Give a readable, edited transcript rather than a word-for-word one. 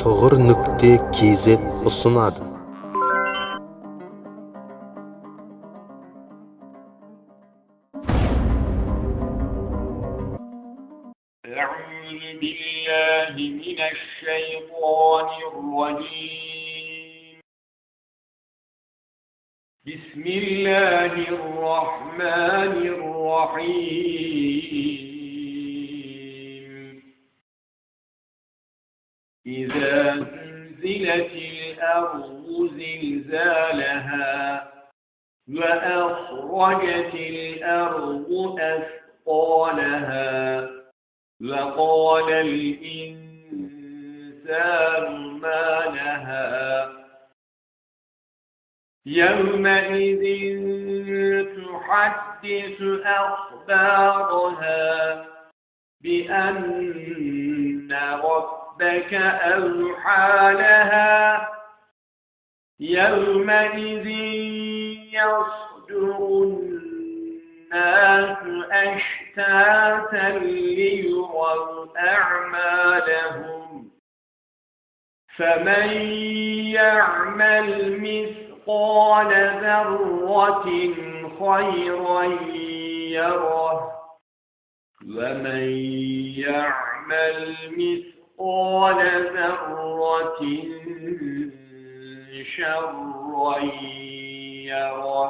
toğır.kz ұсынады. أعوذ بالله من الشيطان الرجيم. بسم الله الرحمن الرحيم. إذا زلزلت الأرض زلزالها وأخرجت الأرض أثقالها وقال الإنسان ما لها يومئذ تحدث أخبارها بأن ربك أوحى لها يومئذ يصدر الناس أشتاتا ليروا أعمالهم فمن يعمل مثقال ذرة خيرا يره ومن يعمل مثقال ذرة شرا يره.